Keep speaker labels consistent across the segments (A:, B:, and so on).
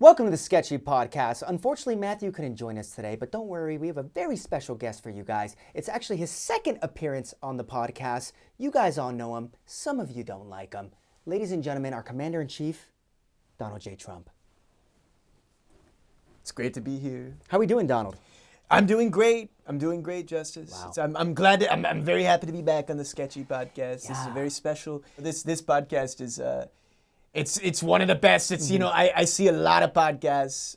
A: Welcome to the Sketchy podcast. Unfortunately, Matthew couldn't join us today, but don't worry, we have a very special guest for you guys. It's actually his second appearance on the podcast. You guys all know him. Some of you don't like him. Ladies and gentlemen, our Commander-in-Chief, Donald J. Trump.
B: It's great to be here.
A: How are we doing, Donald?
B: I'm doing great. Justus.
A: Wow.
B: I'm glad. I'm very happy to be back on the Sketchy podcast. This is a very special. This podcast is. It's one of the best. It's I see a lot of podcasts.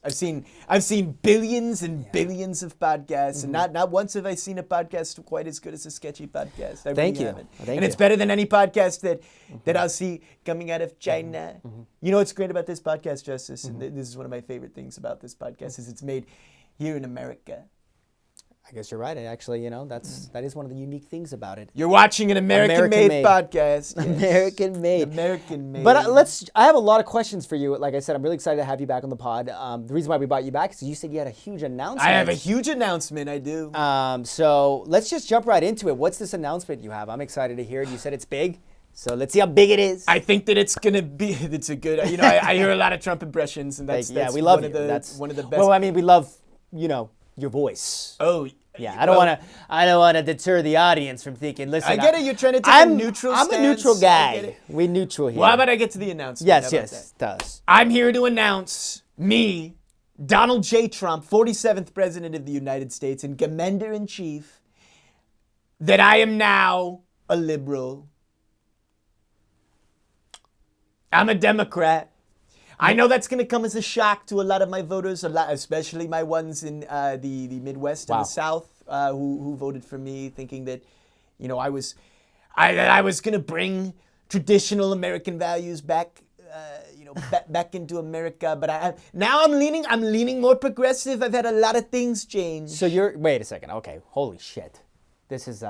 B: I've seen billions and billions of podcasts, and not once have I seen a podcast quite as good as the Sketchy podcast.
A: Thank you.
B: It's better than any podcast that I'll see coming out of China. You know what's great about this podcast, Justus, and this is one of my favorite things about this podcast is it's made here in America.
A: I guess you're right. And actually, that is one of the unique things about it.
B: You're watching an American-made podcast. Yes. American-made.
A: But I have a lot of questions for you. Like I said, I'm really excited to have you back on the pod. The reason why we brought you back is you said you had a huge announcement.
B: I have a huge announcement, I do.
A: So let's just jump right into it. What's this announcement you have? I'm excited to hear it. You said it's big. So let's see how big it is.
B: I think that it's going to be, it's a good, I hear a lot of Trump impressions, and that's
A: we love
B: one
A: you.
B: That's one of the best.
A: Well, I mean, we love, your voice.
B: Oh,
A: yeah, I don't want to deter the audience from thinking. Listen,
B: I get it. You're trying to take a neutral stance.
A: I'm a neutral guy. We neutral here.
B: Well, how about I get to the announcement?
A: Yes, does.
B: I'm here to announce me, Donald J. Trump, 47th President of the United States and Commander-in-Chief, that I am now a liberal. I'm a Democrat. I know that's going to come as a shock to a lot of my voters, especially my ones in the Midwest and the South, who voted for me, thinking that, I was going to bring traditional American values back, back into America. But now I'm leaning more progressive. I've had a lot of things change.
A: So wait a second. Okay, holy shit, this is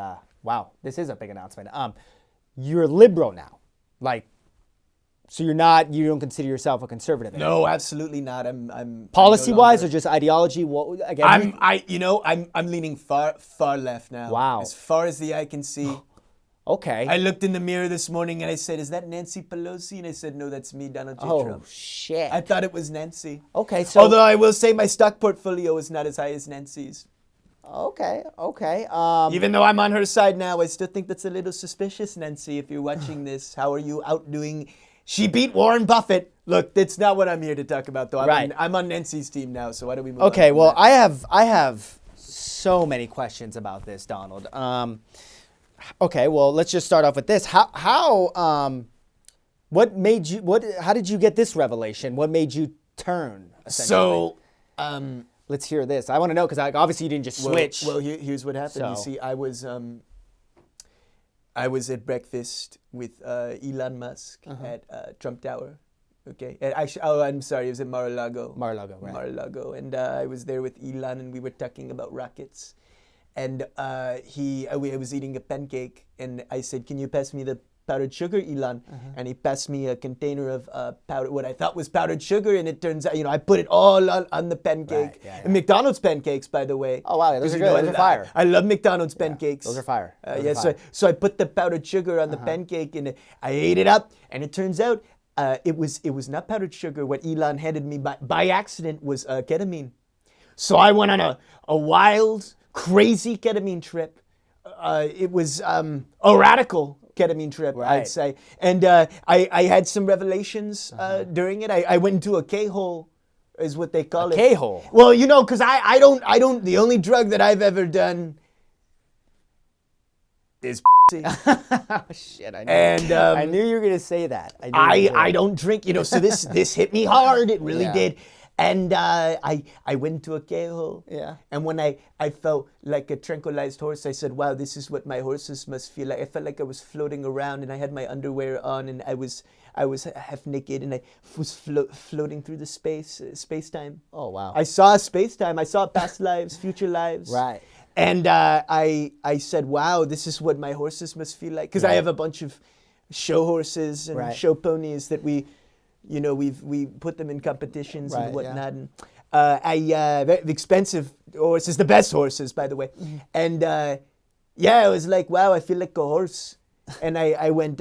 A: this is a big announcement. You're liberal now, like. So you don't consider yourself a conservative anymore?
B: No, absolutely not. I'm
A: policy-wise or just ideology? Well, again,
B: I'm leaning far left now.
A: Wow.
B: As far as the eye can see.
A: Okay.
B: I looked in the mirror this morning and I said, "Is that Nancy Pelosi?" And I said, "No, that's me, Donald J. Trump."
A: Oh shit.
B: I thought it was Nancy.
A: Okay, so
B: although I will say my stock portfolio is not as high as Nancy's.
A: Okay.
B: Even though I'm on her side now, I still think that's a little suspicious, Nancy. If you're watching this, how are you outdoing? She beat Warren Buffett. Look, that's not what I'm here to talk about, though. I'm on Nancy's team now, so why don't we move on?
A: Okay, well, I have so many questions about this, Donald. Okay, well, let's just start off with this. How did you get this revelation? What made you turn, essentially?
B: So,
A: let's hear this. I want to know, because obviously you didn't just switch.
B: Well, here's what happened. You see, I was at breakfast with Elon Musk at Trump Tower. Okay. I'm sorry, it was at Mar-a-Lago.
A: Mar-a-Lago, right.
B: Mar-a-Lago. And I was there with Elon, and we were talking about rockets. And I was eating a pancake, and I said, "Can you pass me the powdered sugar, Elon?" And he passed me a container of what I thought was powdered sugar, and it turns out, I put it all on the pancake.
A: Right, yeah.
B: And McDonald's pancakes, by the way.
A: Oh wow, those are good. Those are fire.
B: I love McDonald's pancakes.
A: Those are fire.
B: So I put the powdered sugar on the pancake, and I ate it up, and it turns out it was not powdered sugar. What Elon handed me by accident was ketamine. So I went on a wild, crazy ketamine trip. It was a radical ketamine trip,
A: right.
B: I'd say. And I had some revelations during it. I went into a K-hole, is what they call it.
A: K-hole?
B: Well, because I don't, the only drug that I've ever done is
A: Oh, shit, I knew.
B: And
A: I knew you were going to say that.
B: I don't drink, so this hit me hard. It really did. And I went to a K-hole.
A: Yeah.
B: And when I felt like a tranquilized horse, I said, "Wow, this is what my horses must feel like." I felt like I was floating around, and I had my underwear on, and I was half naked, and I was floating through the space-time.
A: Oh, wow.
B: I saw space-time. I saw past lives, future lives.
A: Right.
B: And I said, "Wow, this is what my horses must feel like." Because I have a bunch of show horses and show ponies that we put them in competitions and whatnot.
A: Yeah.
B: And very expensive horses, the best horses, by the way. And I was like, "Wow, I feel like a horse." And I went,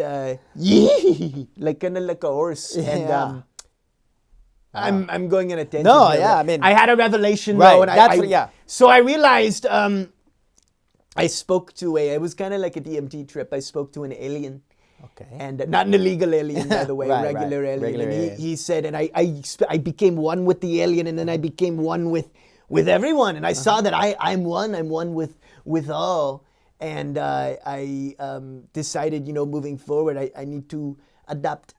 B: "Yee," like kind of like a horse.
A: Yeah.
B: I'm going in a tangent.
A: No,
B: here,
A: yeah,
B: but
A: I mean,
B: I had a revelation
A: right,
B: though, and
A: that's what- yeah.
B: So I realized I spoke to it was kind of like a DMT trip. I spoke to an alien.
A: Okay.
B: And not an illegal alien, by the way,
A: Right,
B: regular
A: right.
B: alien.
A: Regular
B: and
A: alien.
B: he said, and I became one with the alien, and then I became one with everyone, and I saw that I'm one with all, and I decided, moving forward, I need to adopt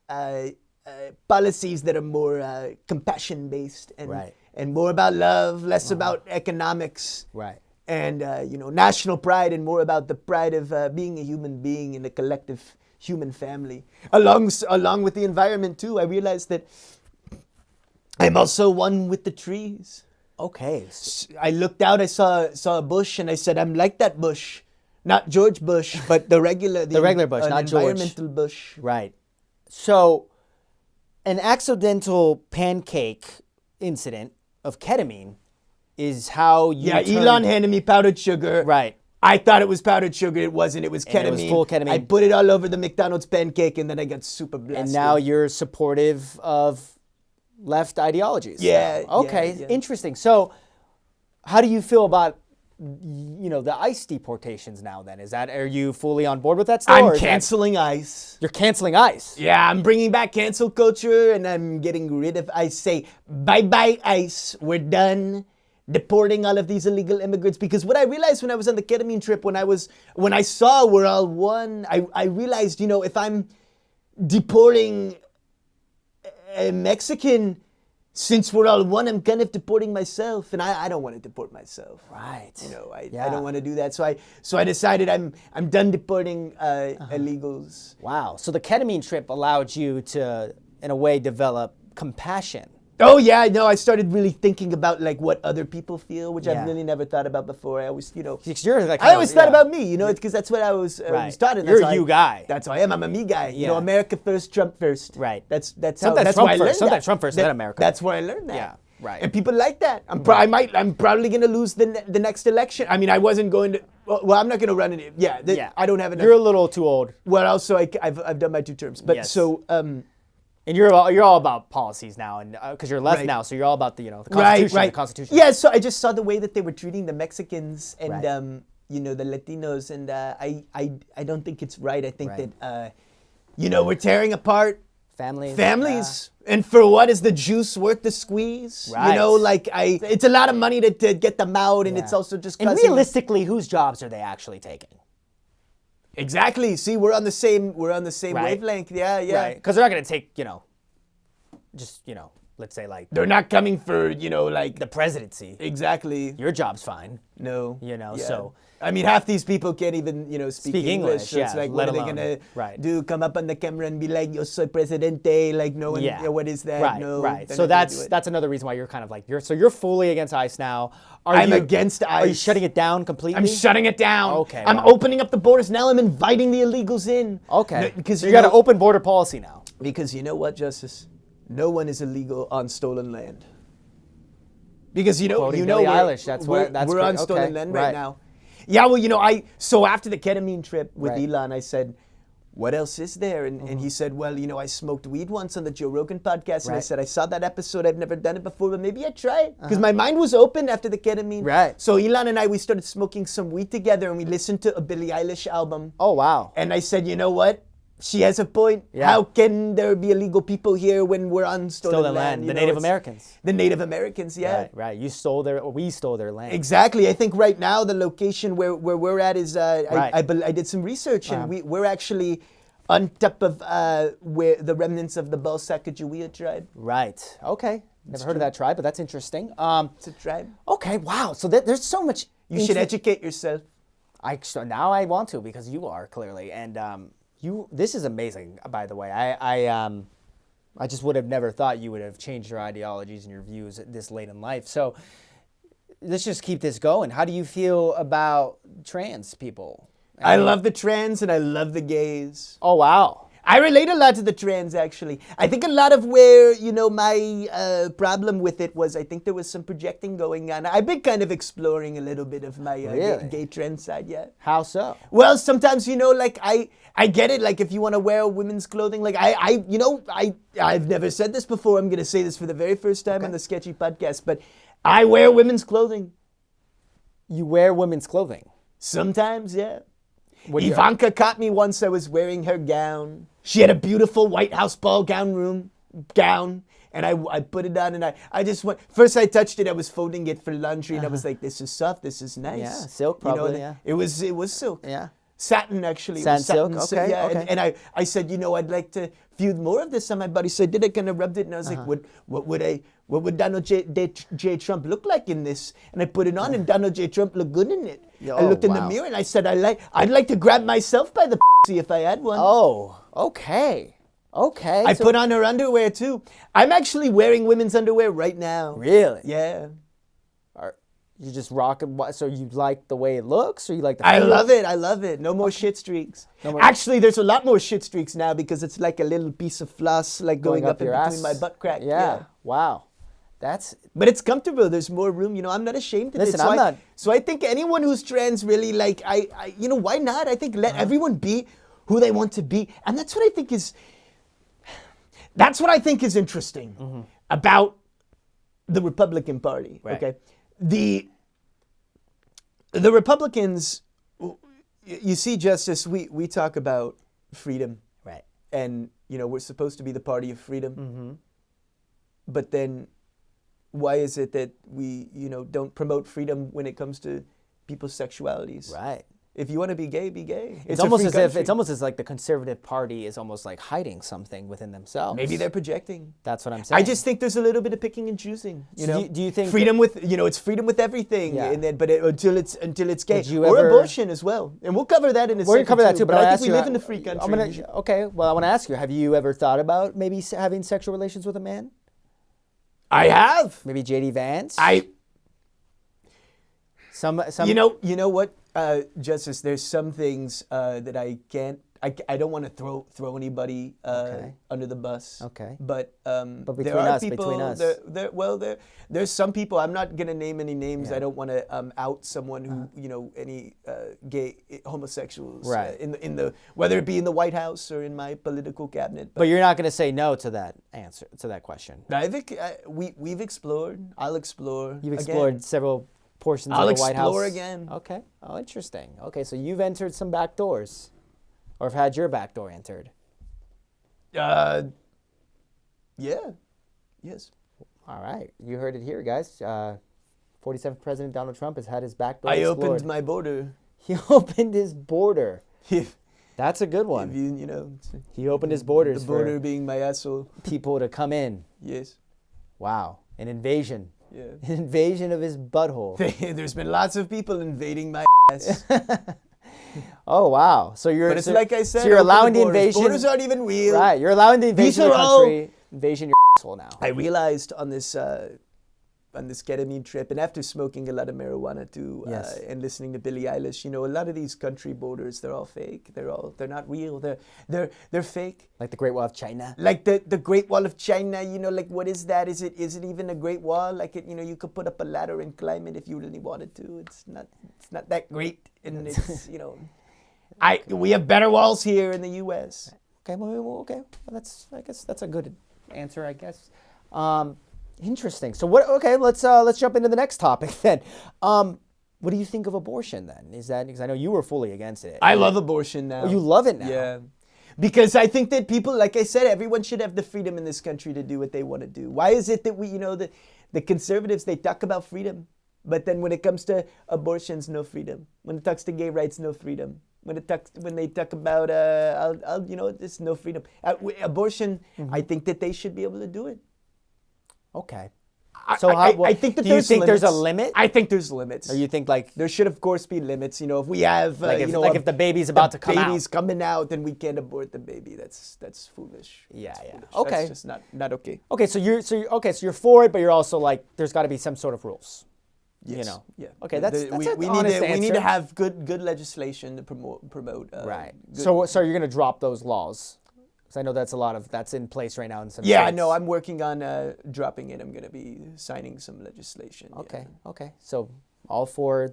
B: policies that are more compassion based and
A: Right.
B: and more about love, less about economics.
A: Right.
B: And national pride, and more about the pride of being a human being in a collective human family. Along with the environment too, I realized that I'm also one with the trees.
A: Okay.
B: I looked out, I saw a bush, and I said, I'm like that bush. Not George Bush, but the regular
A: bush, not George.
B: Environmental bush.
A: Right. So, an accidental pancake incident of ketamine is how you
B: Elon handed me powdered sugar.
A: Right.
B: I thought it was powdered sugar. It wasn't. It was ketamine.
A: And it was full ketamine.
B: I put it all over the McDonald's pancake, and then I got super blasted.
A: And now you're supportive of left ideologies.
B: Yeah.
A: Okay,
B: yeah.
A: interesting. So, how do you feel about the ICE deportations now? Then are you fully on board with that still?
B: I'm canceling ICE.
A: You're canceling ICE.
B: Yeah, I'm bringing back cancel culture, and I'm getting rid of ICE. Say bye-bye ICE. We're done deporting all of these illegal immigrants, because what I realized when I was on the ketamine trip, when I saw we're all one, I realized, if I'm deporting a Mexican, since we're all one, I'm kind of deporting myself, and I don't want to deport myself.
A: Right.
B: I don't want to do that. So I decided I'm done deporting illegals.
A: Wow. So the ketamine trip allowed you to, in a way, develop compassion.
B: Oh yeah, no, I started really thinking about like what other people feel, which
A: Yeah.
B: I've really never thought about before. I always,
A: You're like,
B: I always thought about me, because that's what I was taught. And
A: You're
B: that's
A: a you guy.
B: That's who I am. I'm a me guy.
A: Yeah.
B: America first, Trump first.
A: Right.
B: That's
A: Sometimes
B: why
A: Trump
B: I learned
A: first. Sometimes
B: that.
A: Trump first, then America.
B: That's where I learned that.
A: Yeah. Right.
B: And people like that. I'm probably gonna lose the next election. I mean, I wasn't going to. Well, I'm not gonna run it. Yeah. I don't have enough.
A: You're a little too old.
B: Well, also I've done my 2 terms, but
A: Yes.
B: so.
A: And you're all about policies now, and because you're left
B: Right.
A: now, so you're all about the Constitution.
B: Right.
A: The Constitution.
B: Yeah, so I just saw the way that they were treating the Mexicans and
A: Right.
B: the Latinos, and I don't think it's right. I think
A: Right.
B: that we're tearing apart
A: Families.
B: and for what is the juice worth the squeeze?
A: Right.
B: It's a lot of money to get them out, and
A: Yeah.
B: it's also just
A: And
B: causing.
A: realistically, whose jobs are they actually taking?
B: Exactly. See, we're on the same
A: Right.
B: wavelength. Yeah.
A: Right. Because they're not going to take, let's say like
B: They're not coming for
A: the presidency.
B: exactly.
A: Your job's fine.
B: No.
A: Yeah.
B: So I mean, half these people can't even, speak English. So it's
A: yeah,
B: like,
A: let
B: what are they
A: alone.
B: gonna
A: Right.
B: do? Come up on the camera and be like, "Yo soy presidente," like no one.
A: Yeah.
B: What is that?
A: Right.
B: No.
A: Right.
B: they're
A: So
B: not gonna do it.
A: that's another reason why you're kind of like you're fully against ICE now.
B: I'm against
A: Are you
B: ICE.
A: shutting it down completely?
B: I'm shutting it down.
A: Okay,
B: I'm
A: wow.
B: opening up the borders now. I'm inviting the illegals in.
A: Okay.
B: No, because
A: so you got an open border policy now.
B: Because you know what, Justice? No one is illegal on stolen land. Because
A: Quoting
B: Billie
A: Billie Eilish, that's
B: we're
A: great.
B: on stolen
A: Okay,
B: land
A: right.
B: right now. Yeah, well, so after the ketamine trip with
A: Right.
B: Elon, I said, what else is there? And he said, well, I smoked weed once on the Joe Rogan podcast. And I
A: Right.
B: said, I saw that episode. I've never done it before, but maybe I'd try it. Because my mind was open after the ketamine.
A: Right.
B: So Elon and we started smoking some weed together, and we listened to a Billie Eilish album.
A: Oh wow.
B: And I said, you know what? She has a point.
A: Yeah.
B: How can there be illegal people here when we're on stolen land?
A: The Native Americans.
B: The Native Americans, yeah.
A: Right. We stole their land.
B: Exactly. I think right now the location where we're at is
A: Right.
B: I did some research, and we're actually on top of where the remnants of the Balsacajawea tribe.
A: Right. Okay. Never heard of that tribe, but that's interesting.
B: It's a tribe.
A: Okay. Wow. So there's so much.
B: You should educate yourself.
A: So now I want to, because you are clearly, and this is amazing, by the way. I just would have never thought you would have changed your ideologies and your views this late in life. So let's just keep this going. How do you feel about trans people?
B: I love the trans and I love the gays.
A: Oh wow.
B: I relate a lot to the trans, actually. I think a lot of where, my problem with it was I think there was some projecting going on. I've been kind of exploring a little bit of my gay trans side, yeah.
A: How so?
B: Well, sometimes, I get it. Like, if you want to wear women's clothing, like, I've never said this before. I'm going to say this for the very first time on the Sketchy podcast, but I wear women's clothing.
A: You wear women's clothing?
B: Sometimes, yeah. Ivanka caught me once I was wearing her gown. She had a beautiful White House ball gown, and I put it on, and I just went. First I touched it, I was folding it for laundry, and I was like, this is soft, this is nice.
A: Yeah, silk probably, yeah.
B: It was silk.
A: Yeah.
B: Satin, actually.
A: Satin silk,
B: okay.
A: Yeah, okay.
B: And I said, I'd like to feel more of this on my body. So I did it, kind of rubbed it, and I was like, what would Donald J. Trump look like in this? And I put it on, and Donald J. Trump looked good in it. I looked in the mirror, and I said, I'd like to grab myself by the pussy if I had one.
A: Oh, okay. Okay.
B: I put on her underwear, too. I'm actually wearing women's underwear right now.
A: Really?
B: Yeah.
A: You just rock it. So you like the way it looks, or you like the
B: I
A: feel?
B: love it. No more shit streaks. Actually, there's a lot more shit streaks now because it's like a little piece of floss like going up in
A: your
B: between
A: ass.
B: my butt crack.
A: Yeah. Wow.
B: But it's comfortable. There's more room. I'm not ashamed of
A: Listen,
B: it.
A: I'm not.
B: So I think anyone who's trans really why not? I think let everyone be who they want to be, and that's what I think is. That's what I think is interesting about the Republican Party.
A: Right.
B: Okay, the Republicans. You see, Justus, we talk about freedom,
A: Right.
B: and we're supposed to be the party of freedom, but then. Why is it that we, don't promote freedom when it comes to people's sexualities?
A: Right.
B: If you want to be gay, be gay.
A: It's almost as like the conservative party is almost like hiding something within themselves.
B: Maybe they're projecting.
A: That's what I'm saying.
B: I just think there's a little bit of picking and choosing.
A: Do you think
B: freedom with it's freedom with everything,
A: Yeah.
B: and then until it's gay,
A: or
B: abortion as well, and we'll cover that in a second.
A: We're gonna cover that too, but
B: I
A: I
B: think we live in a free country.
A: Okay, well, I want to ask you: have you ever thought about maybe having sexual relations with a man?
B: I have.
A: Maybe JD Vance. Some.
B: You know what, Justice? There's some things that I can't. I don't want to throw anybody under the bus.
A: Okay.
B: But
A: between
B: there are
A: us,
B: people.
A: between us.
B: There's some people. I'm not gonna name any names.
A: Yeah.
B: I don't want to out someone who any gay homosexuals.
A: Right.
B: In the whether it be in the White House or in my political cabinet.
A: But you're not going to say no to that answer, to that question.
B: I think we've explored. I'll explore.
A: You've explored
B: again.
A: several portions
B: I'll
A: of the White House.
B: explore again.
A: Okay. Oh, interesting. Okay, so you've entered some back doors, or have had your back door entered.
B: Yeah. Yes.
A: All right, you heard it here, guys. 47th President Donald Trump has had his back door
B: I
A: explored.
B: opened my border.
A: He opened his border.
B: If
A: That's a good one.
B: you
A: He opened his borders
B: the border
A: for
B: being my asshole.
A: people to come in.
B: Yes.
A: Wow, an invasion.
B: Yeah.
A: An invasion of his butthole.
B: There's been lots of people invading my ass.
A: Oh wow! So you're.
B: But it's like I said.
A: So you're
B: open
A: allowing the
B: borders.
A: invasion.
B: Borders aren't even real.
A: Right, you're allowing the
B: These
A: invasion of the
B: are all-
A: country. Invasion your asshole now.
B: I realized on this ketamine trip, and after smoking a lot of marijuana too,
A: Yes.
B: and listening to Billie Eilish, a lot of these country borders, they're all fake. They're not real. They're fake.
A: Like the Great Wall of China.
B: Like the Great Wall of China, like what is that? Is it even a Great Wall? Like it, you could put up a ladder and climb it if you really wanted to. It's not that great, and it's we have better walls here in the U.S.
A: Okay, okay. Well, I guess that's a good answer. I guess. Interesting. So what? Okay, let's jump into the next topic then. What do you think of abortion then? Is that because I know you were fully against it?
B: I love abortion now.
A: Oh, you love it now.
B: Yeah. Because I think that people, like I said, everyone should have the freedom in this country to do what they want to do. Why is it that we, the conservatives, they talk about freedom, but then when it comes to abortions, no freedom. When it talks to gay rights, no freedom. When they talk about, there's no freedom. Abortion, I think that they should be able to do it.
A: Okay.
B: So I think that
A: do you think there's a limit?
B: I think there's limits.
A: Or you think like
B: there should of course be limits. If we have
A: if the baby's about to come out,
B: baby's coming out, then we can't abort the baby. That's foolish.
A: Yeah,
B: that's
A: yeah.
B: Foolish.
A: Okay.
B: That's just not okay.
A: Okay, so you're for it, but you're also like there's got to be some sort of rules.
B: Yes.
A: Yeah. Okay, that's an honest
B: we
A: answer.
B: need to have good legislation to promote.
A: Right.
B: Good.
A: So you're gonna drop those laws? Because I know that's in place right now in some
B: Yeah,
A: states.
B: no, I'm working on dropping it. I'm going to be signing some legislation.
A: Okay,
B: yeah.
A: okay. So all for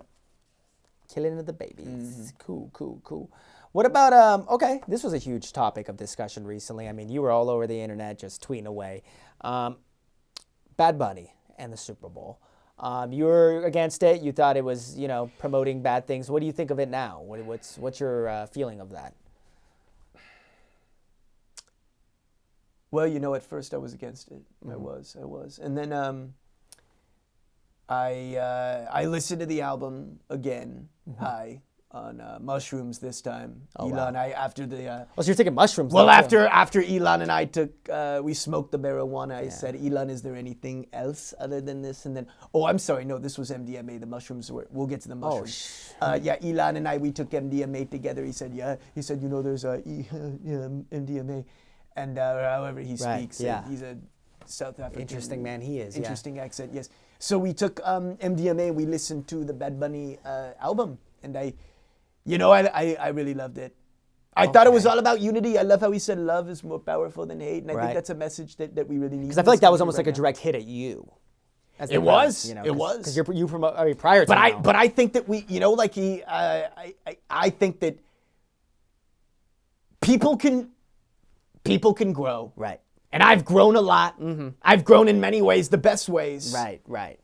A: killing of the babies. Cool. What about, okay, this was a huge topic of discussion recently. I mean, you were all over the internet just tweeting away. Bad Bunny and the Super Bowl. You were against it. You thought it was, promoting bad things. What do you think of it now? What's your feeling of that?
B: Well, at first I was against it. I was. And then I listened to the album again, High, on mushrooms this time. Elon,
A: wow.
B: after the...
A: So you're taking mushrooms.
B: well,
A: now, too.
B: after Elon and I we smoked the marijuana, I said, Elon, is there anything else other than this? And then, I'm sorry, no, this was MDMA. The mushrooms we'll get to the mushrooms. Elon and I, we took MDMA together. He said, there's MDMA. And however he speaks, he's a South African.
A: Interesting man he is.
B: Interesting accent, yes. So we took MDMA, we listened to the Bad Bunny album, and I really loved it. I thought it was all about unity. I love how he said love is more powerful than hate, and I think that's a message that we really need.
A: Because I feel like that was almost like a direct hit at you.
B: It was.
A: Because you promote prior to
B: But I think that we, I think that people can grow.
A: Right.
B: And I've grown a lot. I've grown in many ways, the best ways.
A: Right.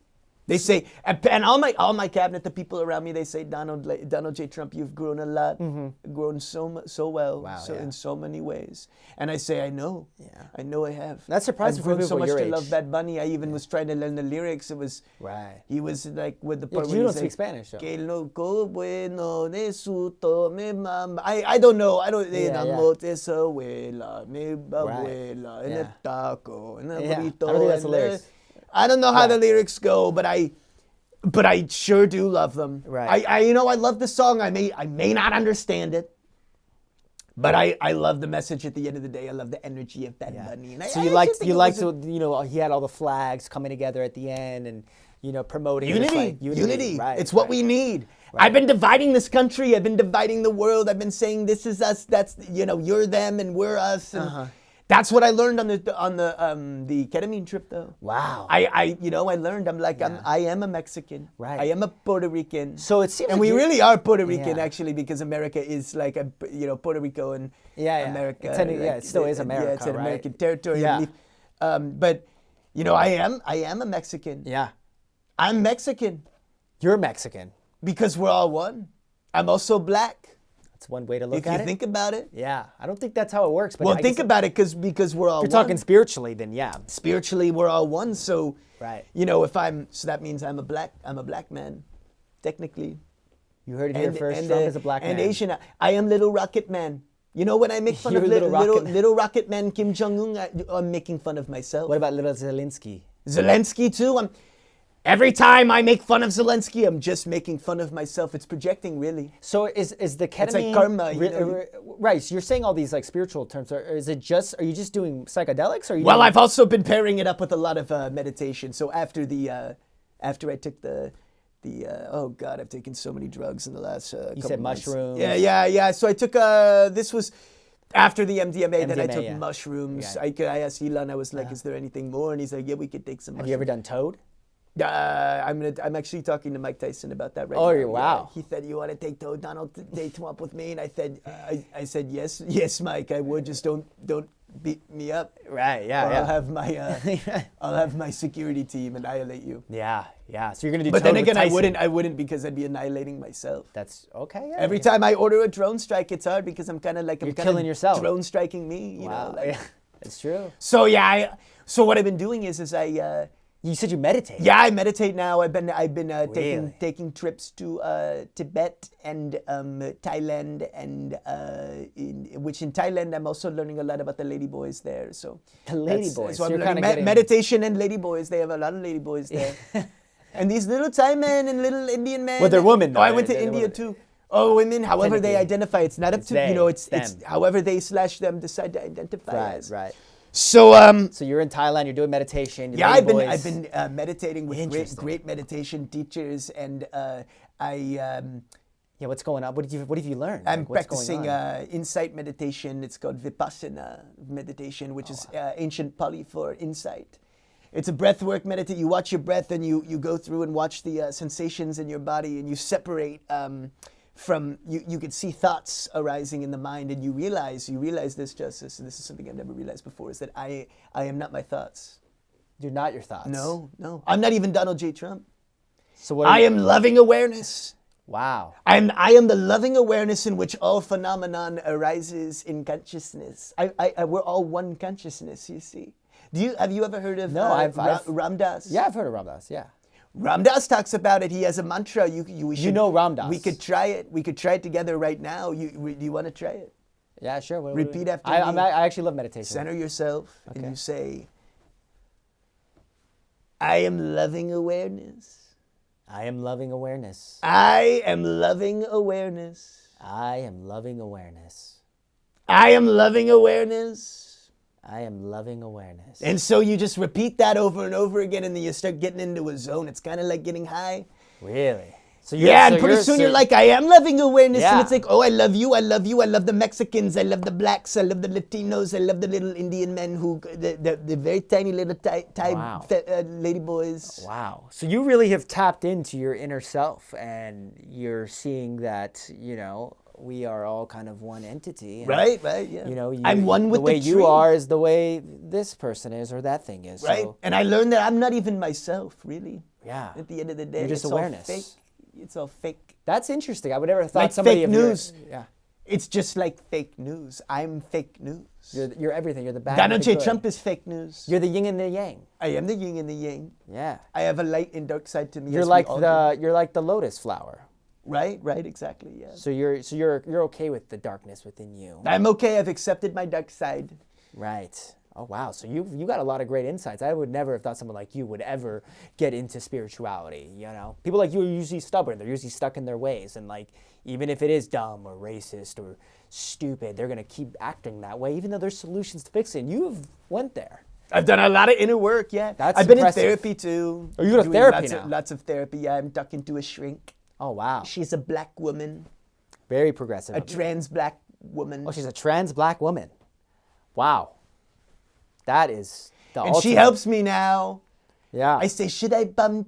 B: They say, and all my cabinet, the people around me, they say, Donald J. Trump, you've grown a lot, grown so well, in so many ways. And I say, I know. Yeah. I know I have.
A: That's surprising for people
B: so much
A: your
B: to
A: age.
B: love Bad Bunny. I even was trying to learn the lyrics. It was, he was like with the part
A: you don't speak Spanish, though.
B: Que loco bueno de su me mama. I don't know. I don't. Enamoré esa abuela, mi abuela, en el taco, en el burrito.
A: I don't think that's the lyrics.
B: I don't know how the lyrics go, but I sure do love them.
A: Right.
B: I love the song. I may not understand it, but I love the message at the end of the day. I love the energy of Bad Bunny. And
A: so you liked he had all the flags coming together at the end and promoting
B: unity.
A: Right.
B: It's what we need. Right. I've been dividing this country. I've been dividing the world. I've been saying this is us. That's you're them and we're us. And that's what I learned on the ketamine trip, though.
A: Wow.
B: I learned. I am a Mexican.
A: Right.
B: I am a Puerto Rican.
A: So it seems,
B: and we really are Puerto Rican actually, because America is like Puerto Rico and America.
A: It still is America.
B: Yeah, it's an
A: right?
B: American territory.
A: Yeah.
B: But I am a Mexican.
A: Yeah.
B: I'm Mexican.
A: You're Mexican.
B: Because we're all one. I'm also black.
A: That's one way to look at it.
B: If you think about it.
A: Yeah. I don't think that's how it works. But
B: think about it because we're all one.
A: If you're talking spiritually, then yeah.
B: Spiritually, we're all one. So,
A: right.
B: So that means I'm a black man, technically.
A: You heard it here first. Trump is a black man.
B: And Asian. I am Little Rocket Man. When I make fun of little Rocket Man Kim Jong-un, I'm making fun of myself.
A: What about Little Zelensky?
B: Zelensky, too. Every time I make fun of Zelensky, I'm just making fun of myself. It's projecting, really.
A: So is the ketamine...
B: It's like karma.
A: Right, so you're saying all these like spiritual terms. Are you just doing psychedelics? Or
B: I've also been pairing it up with a lot of meditation. So after I took oh God, I've taken so many drugs in the last
A: You said
B: months.
A: mushrooms.
B: Yeah. So I took, this was after the MDMA, then I took mushrooms.
A: Yeah.
B: I asked Elon, I was like, is there anything more? And he's like, yeah, we could take some mushrooms.
A: Have you ever done Toad?
B: I'm actually talking to Mike Tyson about that right now.
A: Oh, wow.
B: He said, you want to take Toad Donald date up with me? And I said, yes, Mike, I would. Just don't beat me up.
A: Right, yeah.
B: I'll have my security team annihilate you.
A: Yeah. So you're gonna do.
B: But
A: Toad
B: then again,
A: with Tyson.
B: I wouldn't because I'd be annihilating myself.
A: That's okay. Yeah,
B: Every time I order a drone strike, it's hard because I'm kind of like
A: you're killing yourself.
B: Drone striking me. You know.
A: Yeah, it's true.
B: So so what I've been doing is I.
A: You said you meditate.
B: Yeah, I meditate now. I've been
A: Really?
B: taking trips to Tibet and Thailand, and in Thailand I'm also learning a lot about the ladyboys there. So
A: the ladyboys.
B: So I'm learning meditation and ladyboys. They have a lot of ladyboys there, and these little Thai men and little Indian men.
A: Well, they're women. Though.
B: I went to India too. Oh, women. However they identify, it's not up to it's however they / them decide to identify as.
A: Right.
B: So
A: so you're in Thailand. You're doing meditation.
B: Yeah, I've been meditating with great meditation teachers, and
A: Yeah, what's going on? What have you learned?
B: I'm
A: Like, what's going
B: practicing
A: on?
B: insight meditation. It's called Vipassana meditation, which is ancient Pali for insight. It's a breathwork meditation. You watch your breath and you go through and watch the sensations in your body, and you separate from, you can see thoughts arising in the mind, and you realize this, Justus, and this is something I've never realized before, is that I am not my thoughts.
A: You're not your thoughts.
B: No. I'm not even Donald J. Trump.
A: So what?
B: I am loving awareness.
A: Wow.
B: I am the loving awareness in which all phenomenon arises in consciousness. We're all one consciousness, you see. Have you ever heard of Ram Dass?
A: Yeah, I've heard of Ram Dass, yeah.
B: Ram Dass talks about it. He has a mantra. You
A: know Ram Dass.
B: We could try it. We could try it together right now. Do you want to try it?
A: Yeah, sure.
B: Repeat after me.
A: I actually love meditation.
B: Center yourself and you say, I am loving awareness.
A: I am loving awareness.
B: I am loving awareness.
A: I am loving awareness.
B: I am loving awareness.
A: I am loving awareness.
B: And so you just repeat that over and over again, and then you start getting into a zone. It's kind of like getting high.
A: Really? So
B: and pretty soon you're like, I am loving awareness.
A: Yeah.
B: And it's like, oh, I love you. I love you. I love the Mexicans. I love the blacks. I love the Latinos. I love the little Indian men the very tiny little
A: Wow.
B: lady boys.
A: Wow. So you really have tapped into your inner self, and you're seeing that, we are all kind of one entity. And,
B: Right, yeah. I'm one with
A: the way
B: the
A: you
B: tree.
A: are is the way this person is or that thing is.
B: Right?
A: So,
B: And I learned that I'm not even myself, really.
A: yeah.
B: At the end of the day,
A: You're just
B: it's
A: awareness.
B: all fake. It's all fake.
A: That's interesting. I would never have thought
B: Like
A: somebody
B: fake
A: of your-
B: news.
A: Yeah.
B: It's just like fake news. I'm fake news.
A: You're everything. You're the bad.
B: Donald
A: and the
B: J.
A: good.
B: Trump is fake news.
A: You're the yin and the yang.
B: I am the yin and the yang.
A: Yeah.
B: I have a light and dark side to me.
A: You're
B: as we
A: like
B: all
A: you're like the lotus flower.
B: do. Right, exactly, yeah.
A: So you're okay with the darkness within you.
B: I'm okay. I've accepted my dark side.
A: Right. Oh wow. So you got a lot of great insights. I would never have thought someone like you would ever get into spirituality. People like you are usually stubborn. They're usually stuck in their ways, and like even if it is dumb or racist or stupid, they're gonna keep acting that way, even though there's solutions to fix it. And you've went there.
B: I've done a lot of inner work, yeah.
A: That's
B: I've been
A: impressive.
B: in therapy too.
A: Oh, you go to
B: doing
A: therapy now?
B: Lots of therapy, yeah. I'm talking to a shrink.
A: Oh wow.
B: She's a black woman,
A: Very progressive.
B: a trans black woman.
A: Oh, she's a trans black woman. Wow. That is the
B: and she
A: ultimate.
B: helps me now.
A: Yeah.
B: I say, should I bum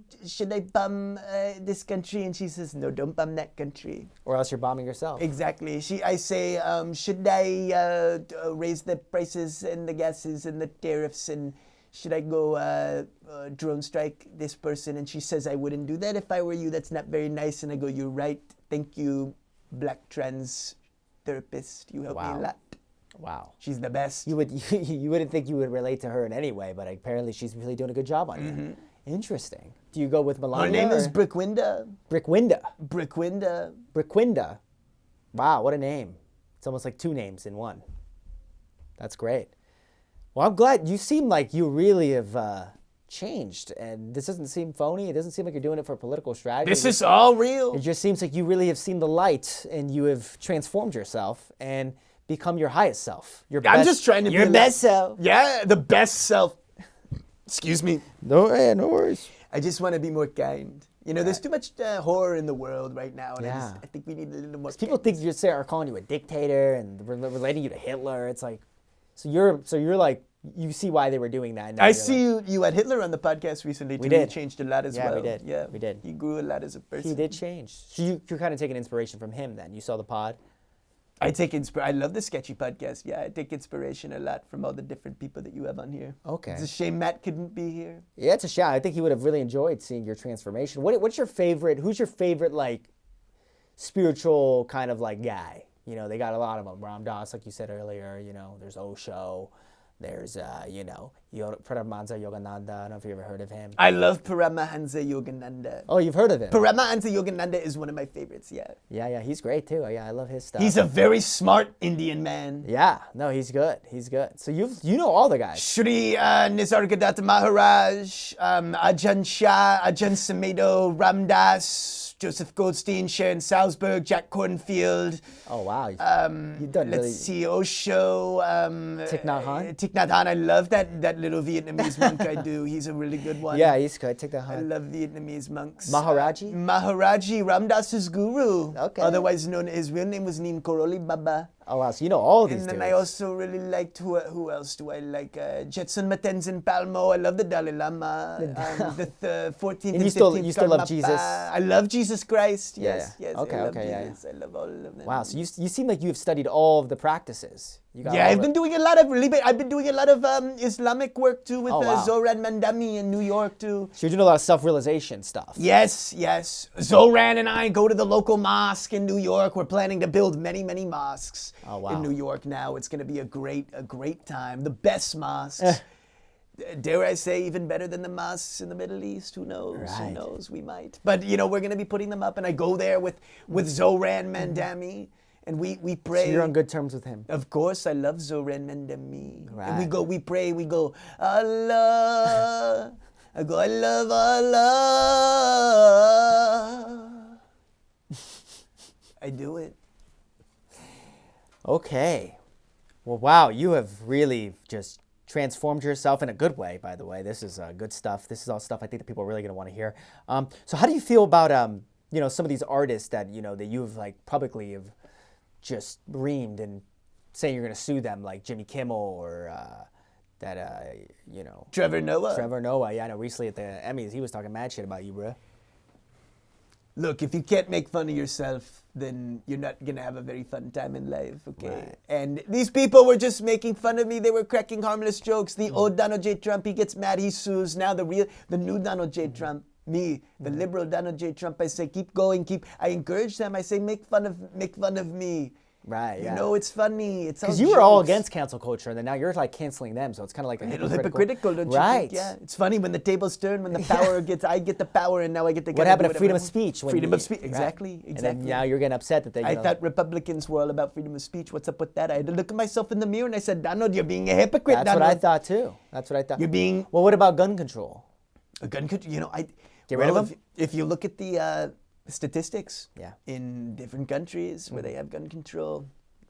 B: this country? And she says, no, don't bum that country.
A: Or else you're bombing yourself.
B: Exactly. I say, should I raise the prices and the gases and the tariffs, and should I go drone strike this person? And she says, I wouldn't do that if I were you. That's not very nice. And I go, you're right. Thank you, black trans therapist. You helped me a
A: Wow.
B: lot.
A: Wow.
B: She's the best.
A: You wouldn't think you would relate to her in any way, but apparently she's really doing a good job on you. Interesting. Do you go with Melania?
B: Her name is
A: or-
B: Brickwinda.
A: Brickwinda.
B: Brickwinda.
A: Brickwinda. Wow, what a name. It's almost like two names in one. That's great. Well, I'm glad. You seem like you really have changed, and this doesn't seem phony. It doesn't seem like you're doing it for political strategy.
B: This is all real.
A: It just seems like you really have seen the light, and you have transformed yourself and become your highest self.
B: I'm just trying to be
A: your
B: a-
A: best self.
B: Yeah, the best self. Excuse me.
A: No worries.
B: I just want to be more kind. There's too much horror in the world right now, and
A: Yeah.
B: I think we need a little more.
A: People think are calling you a dictator and relating you to Hitler. It's like, so you're like, you see why they were doing that. Now
B: I
A: you're
B: see
A: like,
B: you had Hitler on the podcast recently too.
A: We did.
B: He changed a lot as
A: Yeah,
B: well.
A: we did.
B: Yeah,
A: We did.
B: He grew a lot as a person.
A: He did change. So you're kind of taking inspiration from him then. You saw the pod.
B: I take I love the Sketchy podcast. Yeah, I take inspiration a lot from all the different people that you have on here.
A: Okay.
B: It's a shame Matt couldn't be here.
A: Yeah, it's a shame. I think he would have really enjoyed seeing your transformation. What's your favorite? Who's your favorite like spiritual kind of like guy? They got a lot of them. Ram Dass, like you said earlier. There's Osho. There's Paramahansa Yogananda. I don't know if you ever heard of him.
B: I love Paramahansa Yogananda.
A: Oh, you've heard of him?
B: Paramahansa Yogananda is one of my favorites. Yeah.
A: Yeah, he's great too. Yeah, I love his stuff.
B: He's a very smart Indian man.
A: Yeah, no, he's good. He's good. So you know all the guys.
B: Shri Nisargadatta Maharaj, Ajahn Shah, Ajahn Samedo, Ram Dass, Joseph Goldstein, Sharon Salzberg, Jack Cornfield.
A: Oh wow. You've done
B: Let's
A: really.
B: see, Osho.
A: Thich Nhat Hanh?
B: Thich Nhat Hanh. I love that little Vietnamese monk. I do. He's a really good one.
A: Yeah, he's good. Thich Nhat
B: I
A: Hanh.
B: love Vietnamese monks.
A: Maharaji?
B: Maharaji, Ramdas's guru.
A: Okay.
B: Otherwise known, his real name was Neem Karoli Baba.
A: Oh wow, so you know all these
B: And then
A: dudes.
B: I also really liked, who else do I like? Jetson Matenzen Palmo. I love the Dalai Lama. The 14th
A: And
B: and
A: you still
B: 15th
A: love
B: Karmapa.
A: Jesus?
B: I love Jesus Christ.
A: Yeah,
B: Yes,
A: yeah.
B: yes.
A: Okay,
B: I love
A: okay, yeah,
B: Jesus. I love all of them.
A: Wow, so you seem like you've studied all of the practices. You got
B: Yeah,
A: all
B: I've
A: the-
B: been doing a lot of Islamic work too with
A: Oh, wow.
B: Zohran Mandami in New York too.
A: So you're doing a lot of self-realization stuff.
B: Yes, yes. Zohran and I go to the local mosque in New York. We're planning to build many, many mosques
A: Oh, wow.
B: in New York now. It's going to be a great time. The best mosques. Dare I say, even better than the mosques in the Middle East? Who knows?
A: Right.
B: Who knows? We might. But, we're going to be putting them up, and I go there with Zohran Mandami, and we pray.
A: So you're on good terms with him.
B: Of course, I love Zohran Mandami.
A: Right.
B: And we pray, we go, Allah. I go, I love Allah. I do it.
A: Okay. Well, wow, you have really just transformed yourself in a good way, by the way. This is good stuff. This is all stuff I think that people are really going to want to hear. So how do you feel about, some of these artists that, that you've like publicly have just reamed and saying you're going to sue them, like Jimmy Kimmel or
B: Trevor Noah.
A: Trevor Noah. Yeah, I know recently at the Emmys, he was talking mad shit about you, bro.
B: Look, if you can't make fun of yourself, then you're not going to have a very fun time in life, okay?
A: Right.
B: And these people were just making fun of me. They were cracking harmless jokes. The old Donald J. Trump, he gets mad, he sues. Now the new Donald J. Trump, me, the liberal Donald J. Trump, I say, keep going, I encourage them. I say, make fun of me.
A: Right, yeah.
B: It's funny. It's all
A: Because you were all
B: jokes.
A: against cancel culture, and then now you're like canceling them, so it's kind of like a
B: little hypocritical, don't you
A: right.
B: think? Yeah, it's funny when the tables turn, when the power I get the power, and now I get the.
A: What happened to freedom of speech?
B: Freedom of speech,
A: right.
B: exactly.
A: And then now you're getting upset that they.
B: I thought Republicans were all about freedom of speech. What's up with that? I had to look at myself in the mirror and I said, Donald, you're being a hypocrite.
A: That's
B: Donald.
A: what I thought too. That's what I thought.
B: You're being
A: Well, what about gun control?
B: a gun control.
A: Get rid of them?
B: If you look at the statistics,
A: Yeah.
B: in different countries where they have gun control,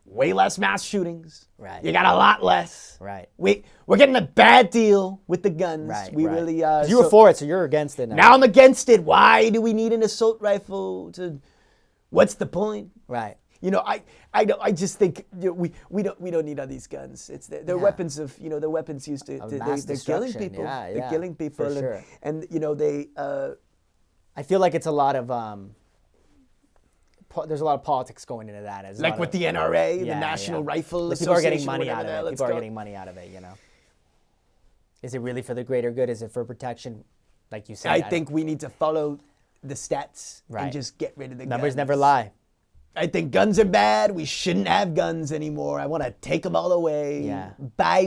B: way less mass shootings.
A: Right.
B: You got a lot less.
A: Right.
B: We're getting a bad deal with the guns.
A: Right.
B: We
A: right.
B: really.
A: 'Cause you were for it, so you're against it now.
B: Now I'm against it. Why do we need an assault rifle? What's the point?
A: Right.
B: I just think we don't need all these guns. They're weapons of they're weapons used to
A: mass
B: they're killing
A: destruction.
B: people.
A: Yeah,
B: they're killing people.
A: for sure.
B: And they.
A: I feel like it's a lot of there's a lot of politics going into that. As
B: Like with the NRA, the
A: Yeah,
B: National
A: yeah.
B: Rifle
A: Like people are getting
B: Association,
A: money
B: whatever
A: out
B: the hell
A: of it.
B: it's
A: People are
B: called.
A: getting money out of it. Is it really for the greater good? Is it for protection? Like you said.
B: I think we need to follow the stats
A: Right.
B: and just get rid of the
A: numbers
B: guns.
A: never lie.
B: I think guns are bad. We shouldn't have guns anymore. I want to take them all away.
A: Yeah.
B: Bye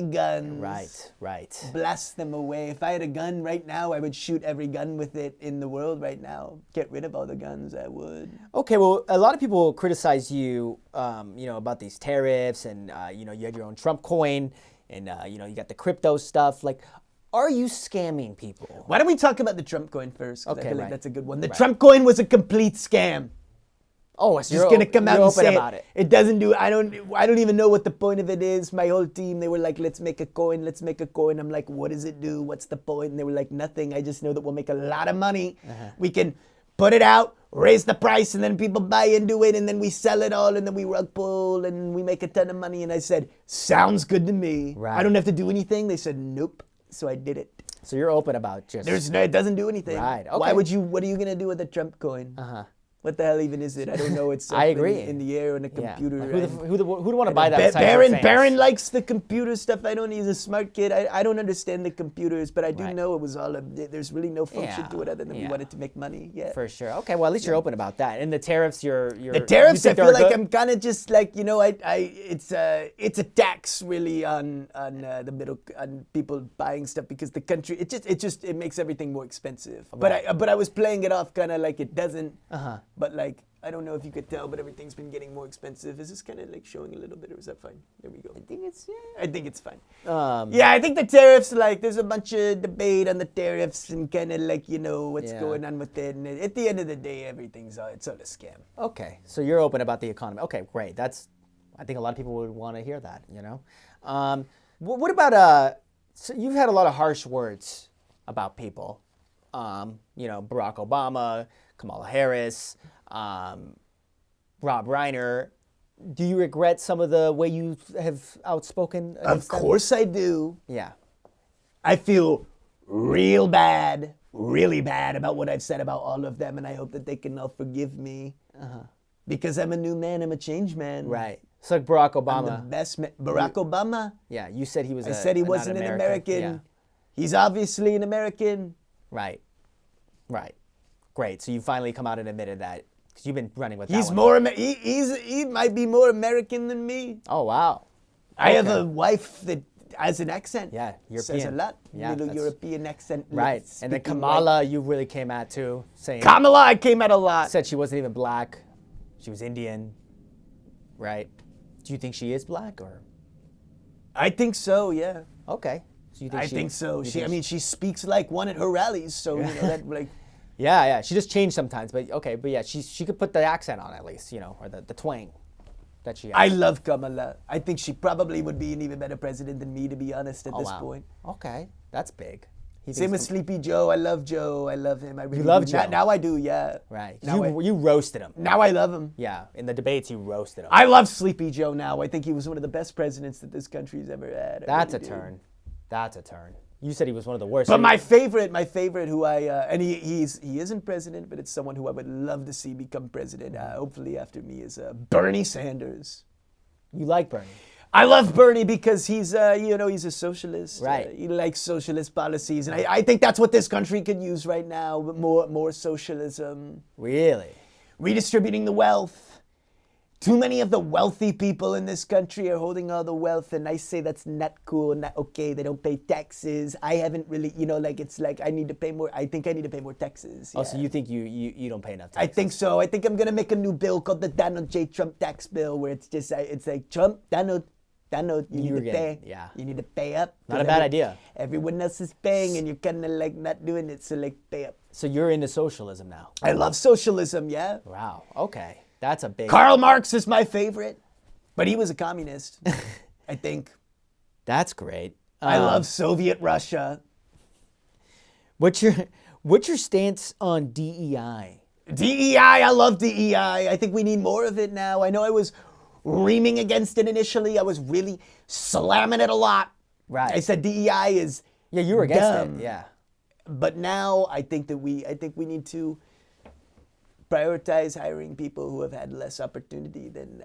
B: guns.
A: Right.
B: Blast them away. If I had a gun right now, I would shoot every gun with it in the world right now. Get rid of all the guns, I would.
A: Okay, well, a lot of people criticize you, about these tariffs, and you had your own Trump coin, and you got the crypto stuff. Like, are you scamming people?
B: Why don't we talk about the Trump coin first? 'Cause I
A: Okay,
B: feel like
A: right.
B: that's a good one. The Trump coin was a complete scam.
A: Oh, so
B: Just gonna come out and say
A: about it.
B: It doesn't do. I don't even know what the point of it is. My whole team, they were like, "Let's make a coin. Let's make a coin." I'm like, "What does it do? What's the point?" And they were like, "Nothing. I just know that we'll make a lot of money. We can put it out, raise the price, and then people buy into it, and then we sell it all, and then we rug pull, and we make a ton of money." And I said, "Sounds good to me.
A: Right.
B: I don't have to do anything." They said, "Nope." So I did it.
A: So you're open about just.
B: It doesn't do anything.
A: Right,
B: Why
A: okay.
B: would you? What are you gonna do with a Trump coin? What the hell even is it? I don't know. It's
A: I
B: something
A: agree.
B: in the air on a
A: Yeah.
B: computer.
A: Like,
B: and-
A: who'd want to buy that? besides your fans?
B: Baron likes the computer stuff. I don't. He's a smart kid. I don't understand the computers, but I do
A: Right.
B: know it was all. There's really no function
A: Yeah,
B: to it other than we
A: yeah.
B: wanted to make money. Yeah.
A: For sure. Okay, well, at least you're open about that. And the tariffs, you're
B: The tariffs,
A: you
B: I
A: think
B: feel
A: they're
B: like
A: good?
B: I'm kind of just like it's a tax really on the middle on people buying stuff because the country it makes everything more expensive.
A: Right.
B: But I was playing it off kind of like it doesn't. But like, I don't know if you could tell, but everything's been getting more expensive. Is this kind of like showing a little bit, or is that fine? There we go. I think it's fine. I think the tariffs, like, there's a bunch of debate on the tariffs and kind of like, what's going on with it. And at the end of the day, it's all a scam.
A: Okay, so you're open about the economy. Okay, great. I think a lot of people would want to hear that, What about, so you've had a lot of harsh words about people. Barack Obama, Kamala Harris, Rob Reiner. Do you regret some of the way you have outspoken against them?
B: Of course I do.
A: Yeah.
B: I feel really bad about what I've said about all of them, and I hope that they can all forgive me. Because I'm a new man, I'm a changed man.
A: Right. So like Barack Obama.
B: I'm the best man. Barack Obama?
A: Yeah, you said he was
B: I said he wasn't an American.
A: Yeah.
B: He's obviously an American.
A: Right. Great. So you finally come out and admitted that. Because you've been running with
B: He's
A: that
B: more. He might be more American than me.
A: Oh, wow.
B: I have a wife that has an accent.
A: Yeah, European.
B: Says a lot.
A: Yeah,
B: little European accent.
A: Right. And then Kamala, you really came at too, saying.
B: Kamala, I came at a lot.
A: Said she wasn't even black. She was Indian. Right. Do you think she is black or?
B: I think so. Yeah.
A: Okay. So you think
B: I think so. She speaks like one at her rallies. So that like.
A: Yeah. She just changed sometimes, but okay. But yeah, she could put the accent on at least, or the twang that she has.
B: I love Kamala. I think she probably would be an even better president than me, to be honest, at this point.
A: Okay, that's big.
B: Same with Sleepy Joe. I love Joe. I love him. I really
A: you love
B: do.
A: Joe?
B: Now I do, yeah.
A: Right. You roasted him.
B: Now I love him.
A: Yeah. In the debates, you roasted him.
B: I love Sleepy Joe now. I think he was one of the best presidents that this country's ever had.
A: That's a turn. You said he was one of the worst.
B: But my favorite, who and he isn't president, but it's someone who I would love to see become president. Hopefully after me is Bernie Sanders.
A: You like Bernie?
B: I love Bernie because he's a socialist.
A: Right.
B: He likes socialist policies, and I think that's what this country could use right now. More socialism.
A: Really?
B: Redistributing the wealth. Too many of the wealthy people in this country are holding all the wealth, and I say that's not cool, not okay. They don't pay taxes. I haven't really, it's like I need to pay more. I think I need to pay more taxes. Yeah.
A: Oh, so you think you don't pay enough taxes?
B: I think so. I think I'm gonna make a new bill called the Donald J. Trump tax bill, where it's like Trump, Donald, you need to pay.
A: Yeah.
B: You need to pay up.
A: Not a bad idea.
B: Everyone else is paying, and you're kind of like not doing it, so like pay up.
A: So you're into socialism now?
B: I love socialism. Yeah.
A: Wow. Okay. That's a big...
B: Karl Marx is my favorite, but he was a communist, I think.
A: That's great.
B: I love Soviet Russia.
A: What's your stance on DEI?
B: DEI, I love DEI. I think we need more of it now. I know I was reaming against it initially. I was really slamming it a lot.
A: Right.
B: I said DEI is
A: Yeah, you were against
B: dumb.
A: it. Yeah.
B: But now I think we need to prioritize hiring people who have had less opportunity than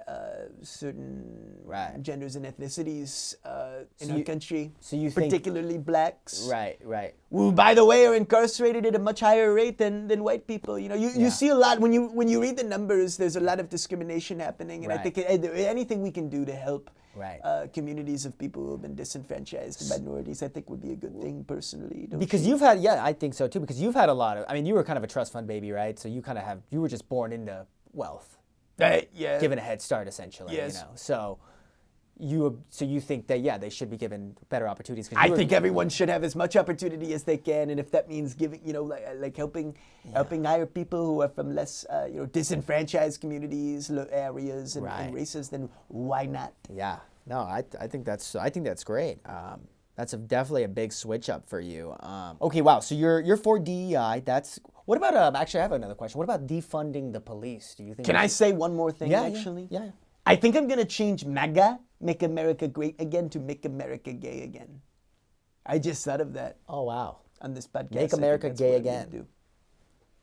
B: certain genders and ethnicities in our country.
A: So you
B: think, particularly blacks,
A: right,
B: who, by the way, are incarcerated at a much higher rate than white people. You see a lot when you read the numbers. There's a lot of discrimination happening, and I think anything we can do to help communities of people who have been disenfranchised, minorities, I think would be a good thing personally.
A: Because you've had, I think so too, because you've had a lot of, you were kind of a trust fund baby, right? So you were just born into wealth. Given a head start, essentially, So you think that, they should be given better opportunities?
B: I think everyone should have as much opportunity as they can, and if that means giving, like helping hire people who are from less, disenfranchised communities, areas, and races, then why not?
A: Yeah, no, I think that's great. That's definitely a big switch up for you. Okay, wow. So you're for DEI. What about actually, I have another question. What about defunding the police? Do you think?
B: Can I say one more thing? Actually,
A: yeah.
B: I think I'm gonna change MAGA, Make America Great Again, to Make America Gay Again. I just thought of that.
A: Oh wow!
B: On this podcast,
A: Make America Gay Again.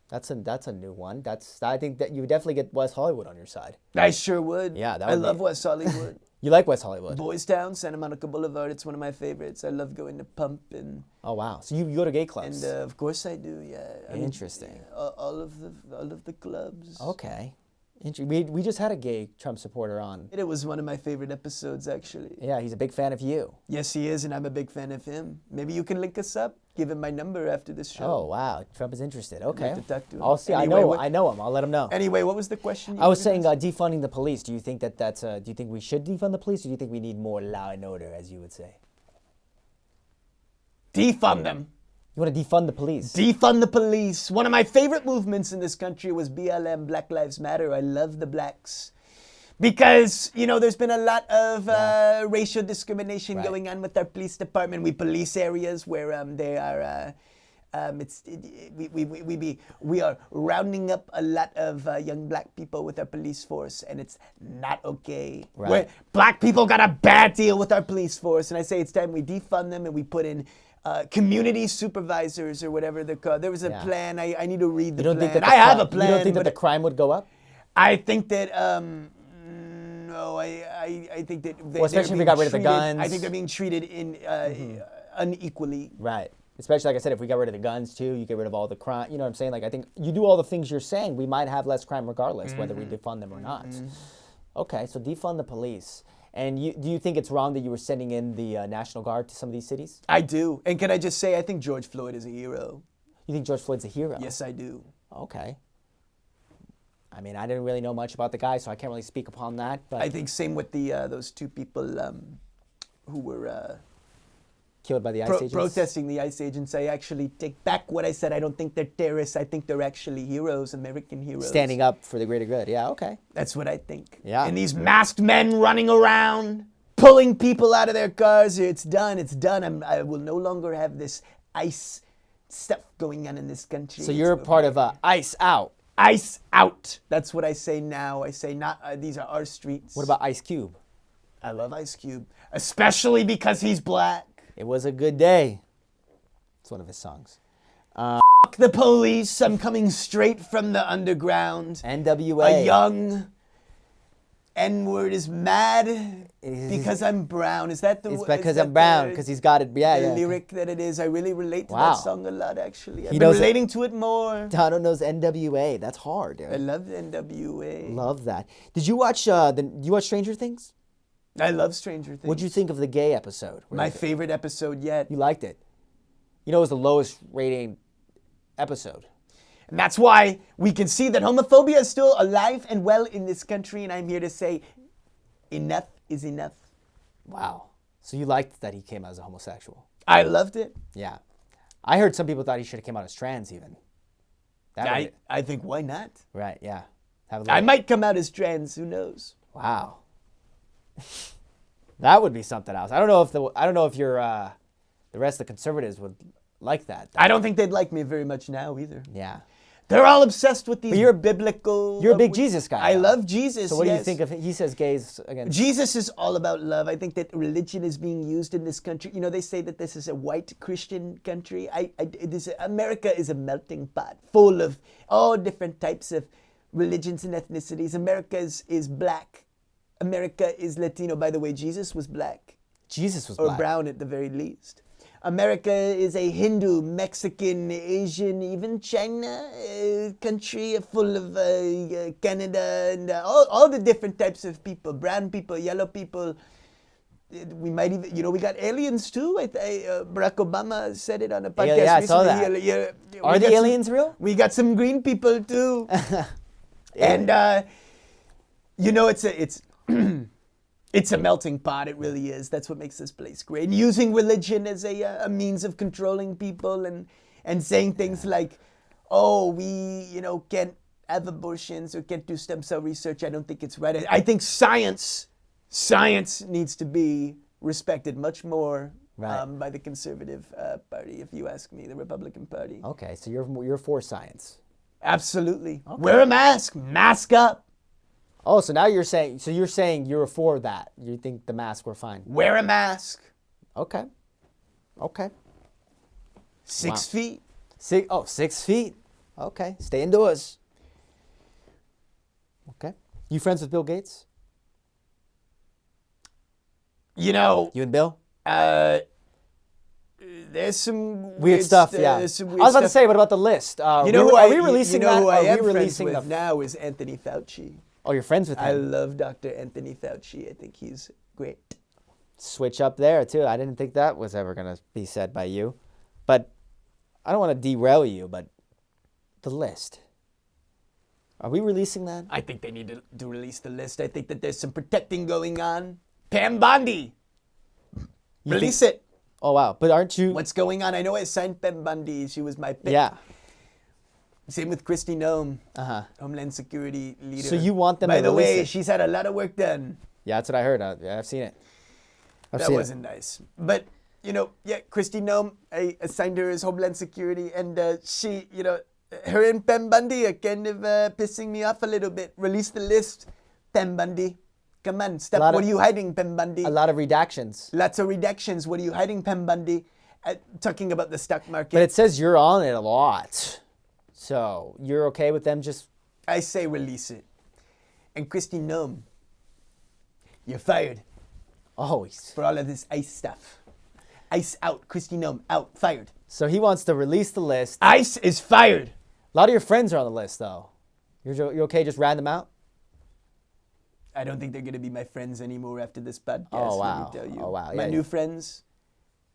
A: That's a new one. I think that you would definitely get West Hollywood on your side.
B: I sure would.
A: Yeah,
B: I love West Hollywood.
A: You like West Hollywood?
B: Boys Town, Santa Monica Boulevard. It's one of my favorites. I love going to Pump and.
A: Oh wow! So you go to gay clubs?
B: And of course I do. Yeah.
A: Interesting.
B: All of the clubs.
A: Okay. We just had a gay Trump supporter on.
B: It was one of my favorite episodes, actually.
A: Yeah, he's a big fan of you.
B: Yes, he is, and I'm a big fan of him. Maybe you can link us up. Give him my number after this show.
A: Oh, wow. Trump is interested. Okay.
B: I'd like to talk to him.
A: I'll see.
B: Anyway,
A: I know him. I'll let him know.
B: Anyway, what was the question?
A: I was saying defunding the police. Do you think do you think we should defund the police, or do you think we need more law and order, as you would say?
B: Defund them.
A: You want to defund the police?
B: Defund the police. One of my favorite movements in this country was BLM, Black Lives Matter. I love the blacks. Because, there's been a lot of racial discrimination going on with our police department. We police areas where they are, we are rounding up a lot of young black people with our police force, and it's not okay.
A: Right.
B: Black people got a bad deal with our police force, and I say it's time we defund them and we put in community supervisors or whatever they're called. There was a plan. I need to read the plan. I have a plan.
A: You don't think that the crime would go up?
B: I think that... No, I think that
A: especially if we got rid of the guns.
B: I think they're being treated unequally.
A: Right. Especially, like I said, if we got rid of the guns too, you get rid of all the crime. You know what I'm saying? Like, I think you do all the things you're saying, we might have less crime regardless, whether we defund them or not. Okay, so defund the police. And do you think it's wrong that you were sending in the National Guard to some of these cities?
B: I do. And can I just say, I think George Floyd is a hero.
A: You think George Floyd's a hero?
B: Yes, I do.
A: Okay. I mean, I didn't really know much about the guy, so I can't really speak upon that. But
B: I think same with the those two people who were
A: killed by the ICE agents?
B: Protesting the ICE agents. I actually take back what I said. I don't think they're terrorists. I think they're actually heroes, American heroes.
A: Standing up for the greater good. Yeah, okay.
B: That's what I think.
A: Yeah.
B: And these masked men running around, pulling people out of their cars. It's done. It's done. I will no longer have this ICE stuff going on in this country.
A: So you're part of ICE Out.
B: ICE out. That's what I say now. I say not. These are our streets.
A: What about Ice Cube?
B: I love Ice Cube, especially because he's black.
A: It was a good day. It's one of his songs.
B: Fuck the police. I'm coming straight from the underground.
A: NWA.
B: A young N-word is mad because I'm brown. Is that the?
A: It's because I'm brown, because he's got it. Yeah,
B: the lyric that it is. I really relate to that song a lot, actually. I've been relating to it more.
A: Dono knows NWA. That's hard, dude.
B: I love NWA.
A: Love that. Did you watch you watch Stranger Things?
B: I love Stranger Things.
A: What'd you think of the gay episode?
B: My favorite episode yet.
A: You liked it? It was the lowest rating episode.
B: And that's why we can see that homophobia is still alive and well in this country, and I'm here to say enough is enough.
A: Wow. So you liked that he came out as a homosexual?
B: I loved it.
A: Yeah. I heard some people thought he should have came out as trans even.
B: I think, why not?
A: Right, yeah.
B: I might come out as trans, who knows?
A: Wow. That would be something else. I don't know if your the rest of the conservatives would like that.
B: I don't think they'd like me very much now either.
A: Yeah.
B: They're all obsessed with these biblical...
A: You're a big Jesus guy.
B: I love Jesus,
A: So what do you think of him? He says gays again.
B: Jesus is all about love. I think that religion is being used in this country. They say that this is a white Christian country. America is a melting pot full of all different types of religions and ethnicities. America is black. America is Latino. By the way, Jesus was black.
A: Jesus was black.
B: Or brown at the very least. America is a Hindu, Mexican, Asian, even China country full of Canada and all the different types of people, brown people, yellow people. We might even, we got aliens too. Barack Obama said it on a podcast recently.
A: Yeah, I saw that. Are the aliens real?
B: We got some green people too. And, it's a melting pot, it really is. That's what makes this place great. And using religion as a means of controlling people and saying things like, we, can't have abortions or can't do stem cell research. I don't think it's right. I think science needs to be respected much more by the conservative party, if you ask me, the Republican Party.
A: Okay, so you're for science.
B: Absolutely. Okay. Wear a mask. Mask up.
A: Oh, so now you're saying you're for that. You think the masks were fine.
B: Wear a mask.
A: Okay.
B: 6 feet.
A: 6 feet. Okay. Stay indoors. Okay. You friends with Bill Gates?
B: You and
A: Bill?
B: there's some
A: weird stuff. Yeah.
B: There's some
A: I
B: weird
A: was about to
B: stuff.
A: say, what about the list?
B: You know who
A: are
B: I,
A: we releasing
B: you know
A: that?
B: who I
A: Are
B: am
A: we
B: friends
A: releasing
B: with now is Anthony Fauci.
A: Oh, you're friends with him.
B: I love Dr. Anthony Fauci. I think he's great.
A: Switch up there too. I didn't think that was ever gonna be said by you, but I don't want to derail you. But the list. Are we releasing that?
B: I think they need to release the list. I think that there's some protecting going on. Pam Bondi. Release it.
A: Oh wow! But aren't you?
B: What's going on? I know I signed Pam Bondi. She was my pick.
A: Yeah.
B: Same with Kristi Noem, Homeland Security leader.
A: So you want them
B: By
A: to
B: the
A: release
B: way,
A: it?
B: she's had a lot of work done.
A: Yeah, that's what I heard. Yeah, I've seen it.
B: That wasn't nice. But, Kristi Noem, I assigned her as Homeland Security, and she, her and Pam Bondi are kind of pissing me off a little bit. Release the list, Pam Bondi. Come on, stop. What are you hiding, Pam Bondi?
A: A lot of redactions.
B: Lots of redactions. What are you hiding, Pam Bondi? Talking about the stock market.
A: But it says you're on it a lot. So you're okay with them just...
B: I say release it. And Kristi Noem, you're fired.
A: Oh,
B: for all of this ICE stuff. ICE out. Kristi Noem out. Fired.
A: So he wants to release the list.
B: ICE is fired.
A: A lot of your friends are on the list, though. You're okay just rat them out?
B: I don't think they're going to be my friends anymore after this podcast.
A: Oh, wow.
B: Let me tell you.
A: Oh, wow.
B: My new friends,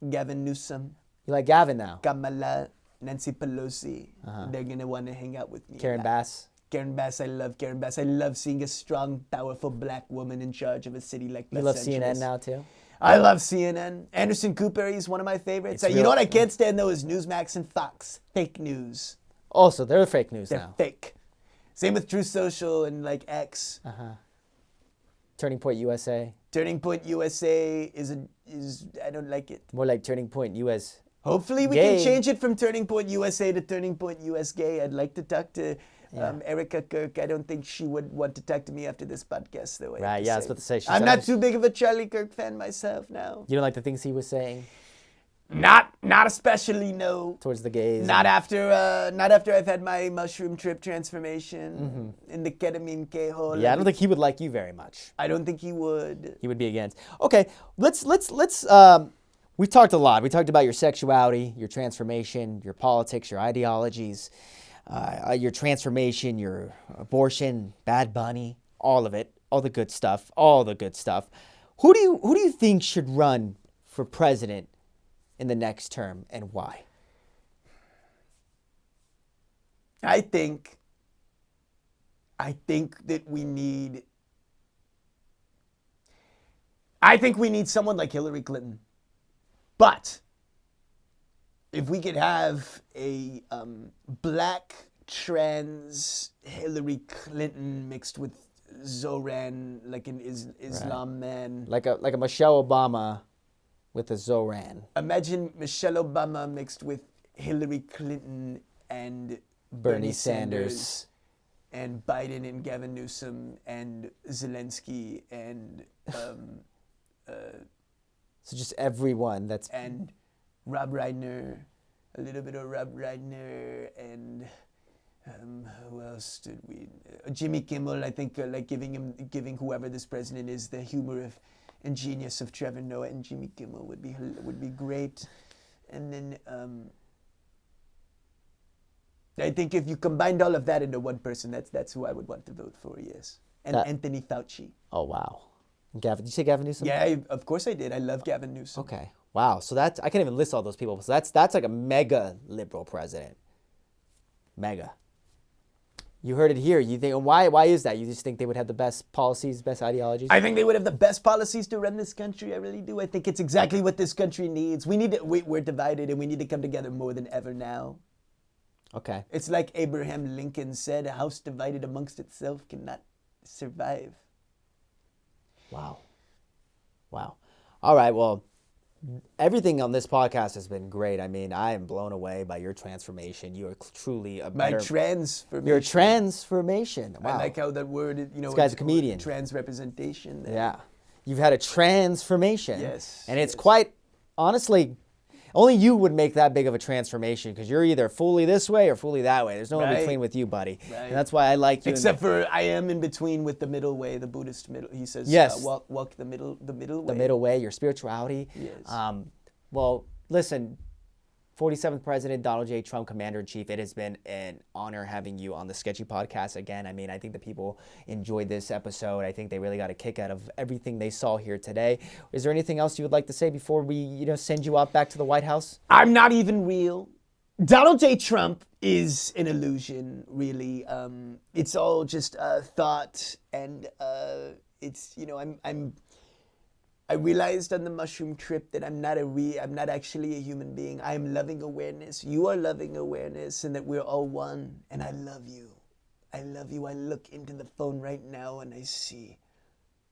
B: Gavin Newsom.
A: You like Gavin now?
B: Kamala, Nancy Pelosi. They're going to want to hang out with me.
A: Karen Bass.
B: Karen Bass, I love Karen Bass. I love seeing a strong, powerful black woman in charge of a city like Los Angeles.
A: You love CNN now, too?
B: I love CNN. Anderson Cooper, he's one of my favorites. You know what I can't stand, though, is Newsmax and Fox. Fake news.
A: Oh, so they're fake news
B: They're
A: now.
B: fake. Same with True Social and, X.
A: Turning Point USA.
B: Turning Point USA is I don't like it.
A: More like Turning Point US.
B: Hopefully we can change it from Turning Point USA to Turning Point US Gay. I'd like to talk to Erica Kirk. I don't think she would want to talk to me after this podcast, though.
A: Right, yeah, I was about to say.
B: I'm not too big of a Charlie Kirk fan myself now.
A: You don't like the things he was saying?
B: Not especially, no.
A: Towards the gays?
B: Not after I've had my mushroom trip transformation in the ketamine K-hole.
A: Yeah, I don't think he would like you very much.
B: I don't think he would.
A: He would be against. Okay, let's we talked a lot. We talked about your sexuality, your transformation, your politics, your ideologies, your transformation, your abortion, Bad Bunny, all of it, all the good stuff. Who do you think should run for president in the next term, and why?
B: I think that we need someone like Hillary Clinton. But if we could have a black trans Hillary Clinton mixed with Zoran, like an Islam man.
A: Like a Michelle Obama with a Zoran.
B: Imagine Michelle Obama mixed with Hillary Clinton and Bernie Sanders and Biden and Gavin Newsom and Zelensky and
A: so just everyone that's...
B: And Rob Reiner, a little bit of Rob Reiner, and who else did we... Jimmy Kimmel, I think, giving whoever this president is the humor and genius of Trevor Noah and Jimmy Kimmel would be great. And then I think if you combined all of that into one person, that's who I would want to vote for, yes. And Anthony Fauci.
A: Oh, wow. Gavin, did you say Gavin Newsom?
B: Yeah, of course I did. I love Gavin Newsom.
A: Okay. Wow. So I can't even list all those people. So that's like a mega liberal president. Mega. You heard it here. You think, why is that? You just think they would have the best policies, best ideologies?
B: I think they would have the best policies to run this country. I really do. I think it's exactly what this country needs. We're divided, and we need to come together more than ever now.
A: Okay.
B: It's like Abraham Lincoln said, a house divided amongst itself cannot survive.
A: Wow. All right, well, everything on this podcast has been great. I mean, I am blown away by your transformation. You are truly a better...
B: My transformation.
A: Your transformation. Wow.
B: I like how that word,
A: This guy's a comedian.
B: Trans representation. There.
A: Yeah. You've had a transformation.
B: Yes.
A: And it's quite, honestly, only you would make that big of a transformation because you're either fully this way or fully that way. There's no in between with you, buddy. Right. And that's why I like you.
B: Except for I am in between with the middle way, the Buddhist middle. He says,
A: yes.
B: Walk the middle way.
A: The middle way, your spirituality.
B: Yes.
A: Well, listen, 47th President Donald J. Trump, Commander-in-Chief, it has been an honor having you on the Sketchy podcast again. I mean, I think the people enjoyed this episode. I think they really got a kick out of everything they saw here today. Is there anything else you would like to say before we, send you off back to the White House? I'm not even real. Donald J. Trump is an illusion, really. It's all just thought, and it's, I realized on the mushroom trip that I'm not actually a human being. I am loving awareness. You are loving awareness, and that we're all one. And I love you. I love you. I look into the phone right now and I see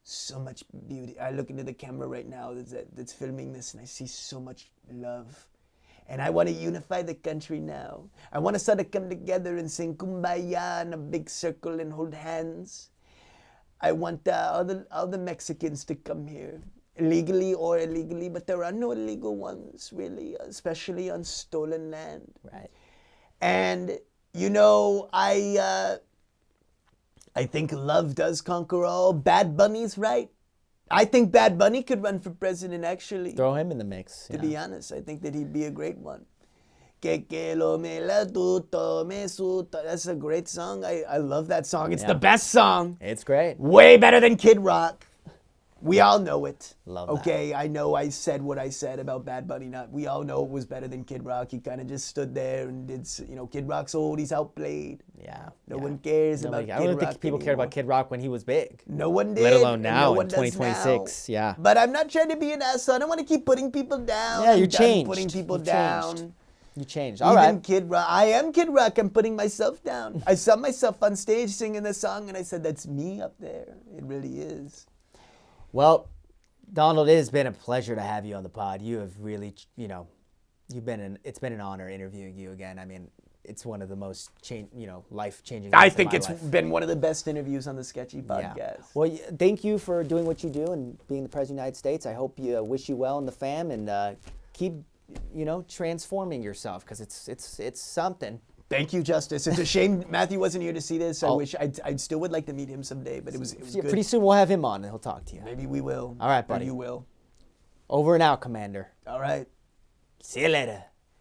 A: so much beauty. I look into the camera right now that's filming this, and I see so much love. And I want to unify the country now. I want us all to come together and sing Kumbaya in a big circle and hold hands. I want all the Mexicans to come here, legally or illegally, but there are no illegal ones, really, especially on stolen land. Right. And, I think love does conquer all. Bad Bunny's right. I think Bad Bunny could run for president, actually. Throw him in the mix. To be honest, I think that he'd be a great one. That's a great song. I love that song. It's the best song. It's great. Way better than Kid Rock. We all know it. Love that. Okay, I know I said what I said about Bad Bunny. We all know it was better than Kid Rock. He kind of just stood there and did, Kid Rock's old. He's outplayed. Yeah. No one cares about Kid Rock. I don't think people cared about Kid Rock when he was big. No one did. Let alone now in 2026. Yeah. But I'm not trying to be an asshole. I don't want to keep putting people down. Yeah, you're changed. Putting people down. You changed. All right. Even Kid Rock. I am Kid Rock. I'm putting myself down. I saw myself on stage singing the song, and I said, that's me up there. It really is. Well, Donald, it has been a pleasure to have you on the pod. You have really, it's been an honor interviewing you again. I mean, it's one of the most, life-changing. I think it's been one of the best interviews on the Sketchy podcast. Yeah. Well, thank you for doing what you do and being the President of the United States. I hope you wish you well in the fam, and keep, transforming yourself, because it's something. Thank you, Justus. It's a shame Matthew wasn't here to see this. I wish I still would like to meet him someday, but it was good. Pretty soon we'll have him on and he'll talk to you. Maybe we will. All right, buddy. Or you will. Over and out, Commander. All right. See you later.